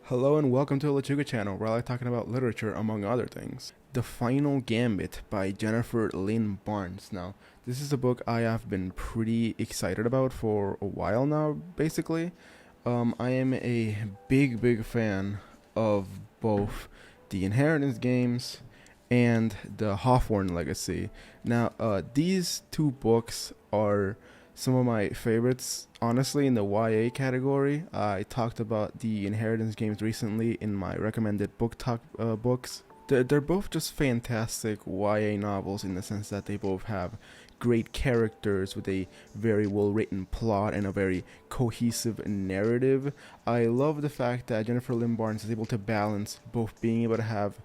Hello and welcome to the Lachuga channel, where I like talking about literature among other things. The Final Gambit by Jennifer Lynn Barnes. Now, this is a book I have been pretty excited about for a while now, basically. I am a big fan of both the Inheritance games and the Hawthorne Legacy. Now, these two books are some of my favorites, honestly, in the YA category. I talked about the Inheritance games recently in my recommended book talk books. They're both just fantastic YA novels in the sense that they both have great characters with a very well written plot and a very cohesive narrative. I love the fact that Jennifer Lynn Barnes is able to balance both being able to have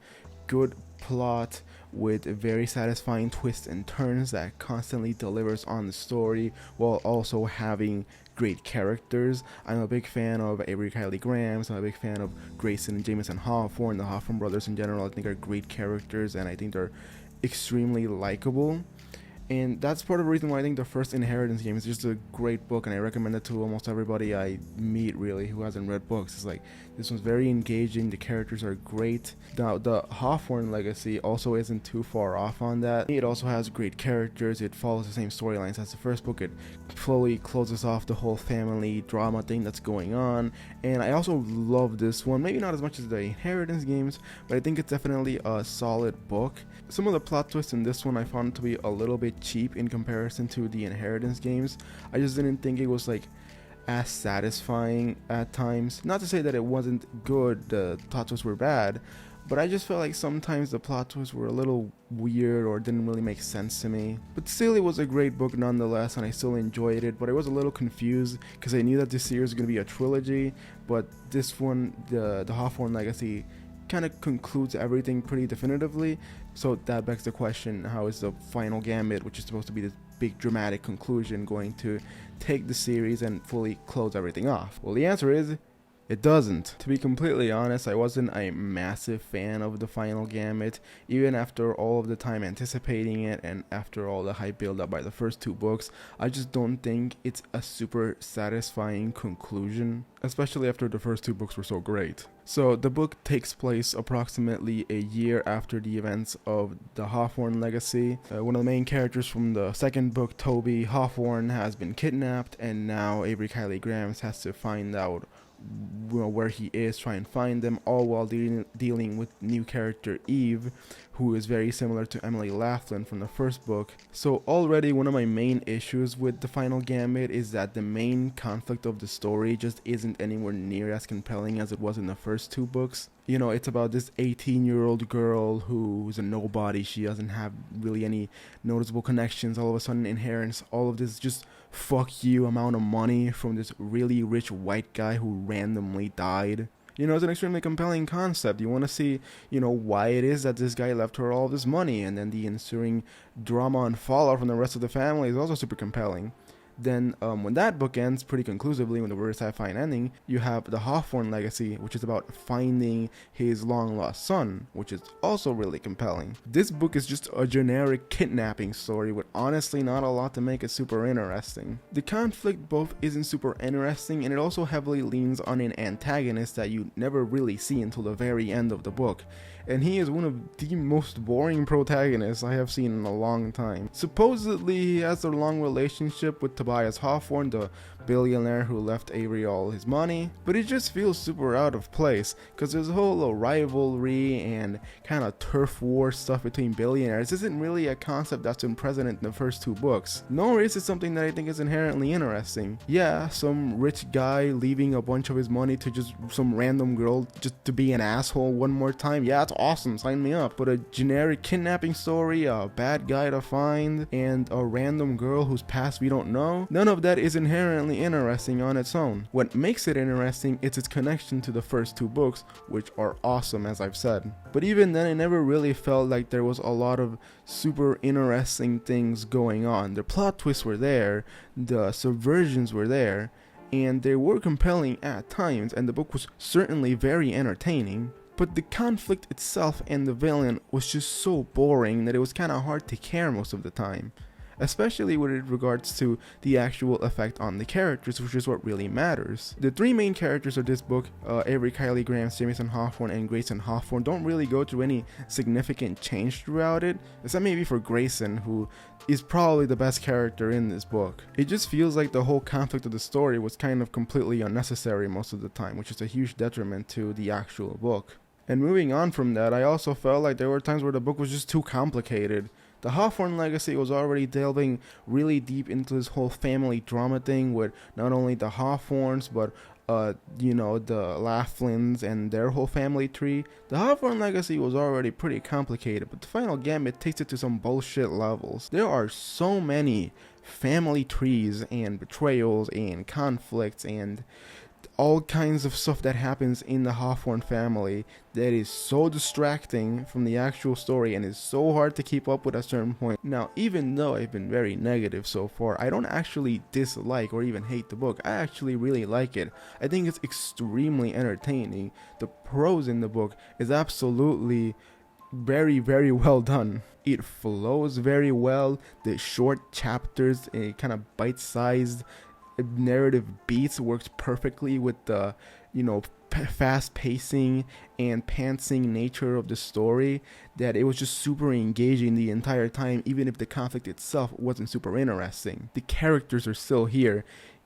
good plot with very satisfying twists and turns that constantly delivers on the story while also having great characters. I'm a big fan of Avery Kylie Graham, so I'm a big fan of Grayson and Jameson Hawthorne. The Hawthorne brothers in general I think are great characters, and I think they're extremely likable. And that's part of the reason why I think the first Inheritance game is just a great book, and I recommend it to almost everybody I meet, really, who hasn't read books. It's like, this one's very engaging, the characters are great. Now, the Hawthorne Legacy also isn't too far off on that. It also has great characters, it follows the same storylines as the first book, it slowly closes off the whole family drama thing that's going on, and I also love this one, maybe not as much as the Inheritance games, but I think it's definitely a solid book. Some of the plot twists in this one I found to be a little bit cheap in comparison to the Inheritance games. I just didn't think it was like as satisfying at times. Not to say that it wasn't good, the plot twists were bad, but I just felt like sometimes the plot twists were a little weird or didn't really make sense to me. But still, it was a great book nonetheless, and I still enjoyed it, but I was a little confused because I knew that this series was going to be a trilogy, but this one, the Hawthorne Legacy, kind of concludes everything pretty definitively. So that begs the question, how is the Final Gambit, which is supposed to be this big dramatic conclusion, going to take the series and fully close everything off? Well, the answer is it doesn't. To be completely honest, I wasn't a massive fan of the Final Gambit, even after all of the time anticipating it and after all the hype build up by the first two books. I just don't think it's a super satisfying conclusion, especially after the first two books were so great. So the book takes place approximately a year after the events of the Hawthorne Legacy. One of the main characters from the second book, Toby Hawthorne, has been kidnapped, and now Avery Kylie Graham has to find out where he is, try and find them, all while dealing with new character Eve, who is very similar to Emily Laughlin from the first book. So already one of my main issues with the Final Gambit is that the main conflict of the story just isn't anywhere near as compelling as it was in the first two books. You know, it's about this 18-year-old girl who's a nobody. She doesn't have really any noticeable connections. All of a sudden inherits all of this just fuck you amount of money from this really rich white guy who randomly died. You know, it's an extremely compelling concept. You want to see, you know, why it is that this guy left her all this money, and then the ensuing drama and fallout from the rest of the family is also super compelling. Then when that book ends pretty conclusively, when the very satisfying ending, you have the Hawthorne Legacy, which is about finding his long lost son, which is also really compelling. This book is just a generic kidnapping story with honestly not a lot to make it super interesting. The conflict both isn't super interesting, and it also heavily leans on an antagonist that you never really see until the very end of the book, and he is one of the most boring protagonists I have seen in a long time. Supposedly he has a long relationship with Tobias Hawthorne, the billionaire who left Avery all his money, but it just feels super out of place because there's a whole rivalry and kind of turf war stuff between billionaires. This isn't really a concept that's been present in the first two books, nor is it something that I think is inherently interesting. Yeah, some rich guy leaving a bunch of his money to just some random girl just to be an asshole one more time, yeah, it's awesome, sign me up. But a generic kidnapping story, a bad guy to find, and a random girl whose past we don't know, none of that is inherently interesting on its own. What makes it interesting is its connection to the first two books, which are awesome, as I've said. But even then, I never really felt like there was a lot of super interesting things going on. The plot twists were there, the subversions were there, and they were compelling at times, and the book was certainly very entertaining. But the conflict itself and the villain was just so boring that it was kind of hard to care most of the time. especially with regards to the actual effect on the characters, which is what really matters. The three main characters of this book, Avery Kylie Grahams, Jameson Hawthorne, and Grayson Hawthorne, don't really go through any significant change throughout it, except maybe for Grayson, who is probably the best character in this book. It just feels like the whole conflict of the story was kind of completely unnecessary most of the time, which is a huge detriment to the actual book. And moving on from that, I also felt like there were times where the book was just too complicated. The Hawthorne legacy was already delving really deep into this whole family drama thing with not only the Hawthornes, but the Laughlins and their whole family tree. The Hawthorne legacy was already pretty complicated, but the Final Gambit takes it to some bullshit levels. There are so many family trees and betrayals and conflicts and all kinds of stuff that happens in the Hawthorne family that is so distracting from the actual story and is so hard to keep up with at a certain point. Now, even though I've been very negative so far, I don't actually dislike or even hate the book. I actually really like it. I think it's extremely entertaining. The prose in the book is absolutely very, very well done. It flows very well. The short chapters, kind of bite-sized narrative beats works perfectly with the fast pacing and pantsing nature of the story, that it was just super engaging the entire time, even if the conflict itself wasn't super interesting. The characters are still here.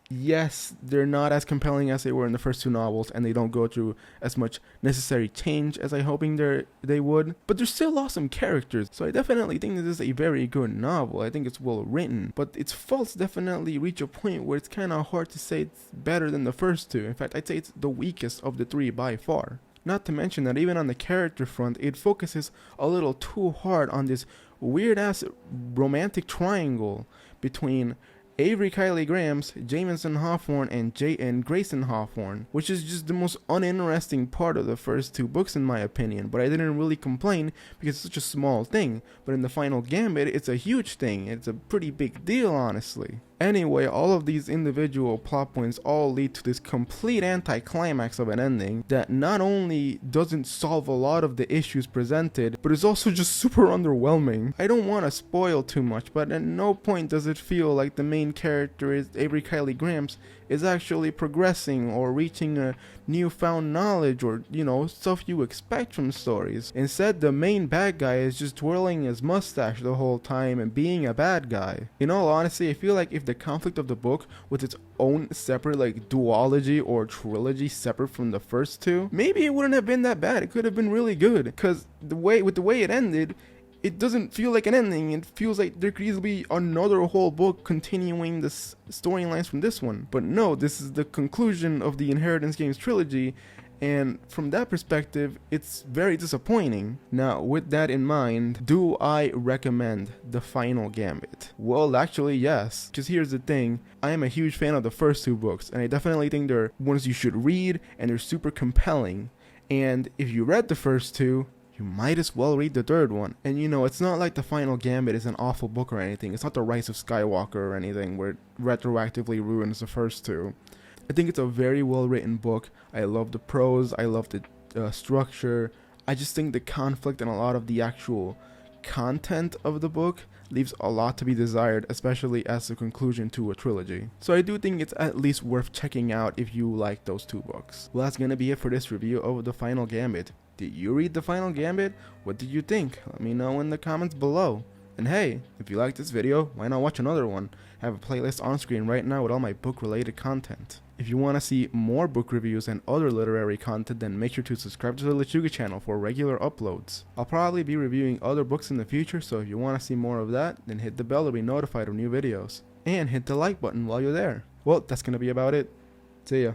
Yes, they're not as compelling as they were in the first two novels, and they don't go through as much necessary change as I'm hoping they would, but they're still awesome characters, so I definitely think this is a very good novel. I think it's well written, but its faults definitely reach a point where it's kind of hard to say it's better than the first two. In fact, I'd say it's the weakest of the three by far. Not to mention that even on the character front, it focuses a little too hard on this weird-ass romantic triangle between Avery Kylie Grahams, Jameson Hawthorne, and Grayson Hawthorne, which is just the most uninteresting part of the first two books in my opinion, but I didn't really complain because it's such a small thing. But in the Final Gambit, it's a huge thing. It's a pretty big deal, honestly. Anyway, all of these individual plot points all lead to this complete anticlimax of an ending that not only doesn't solve a lot of the issues presented, but is also just super underwhelming. I don't want to spoil too much, but at no point does it feel like the main character is Avery Kylie Grahams is actually progressing or reaching a newfound knowledge or, stuff you expect from stories. Instead, the main bad guy is just twirling his mustache the whole time and being a bad guy. In all honesty, I feel like if the conflict of the book was its own separate duology or trilogy separate from the first two, maybe it wouldn't have been that bad. It could have been really good, because the way it ended, it doesn't feel like an ending. It feels like there could easily be another whole book continuing the storylines from this one. But no, this is the conclusion of the Inheritance Games trilogy, and from that perspective, it's very disappointing. Now, with that in mind, do I recommend The Final Gambit? Well, actually, yes. Because here's the thing, I am a huge fan of the first two books, and I definitely think they're ones you should read, and they're super compelling. And if you read the first two, you might as well read the third one. And it's not like The Final Gambit is an awful book or anything. It's not The Rise of Skywalker or anything where it retroactively ruins the first two. I think it's a very well written book. I love the prose, I love the structure. I just think the conflict and a lot of the actual content of the book leaves a lot to be desired, especially as a conclusion to a trilogy. So I do think it's at least worth checking out if you like those two books. Well, that's gonna be it for this review of The Final Gambit. Did you read The Final Gambit? What did you think? Let me know in the comments below. And hey, if you like this video, why not watch another one? I have a playlist on screen right now with all my book related content. If you want to see more book reviews and other literary content, then make sure to subscribe to the Lechuga channel for regular uploads. I'll probably be reviewing other books in the future, so if you want to see more of that, then hit the bell to be notified of new videos. And hit the like button while you're there. Well, that's gonna be about it. See ya.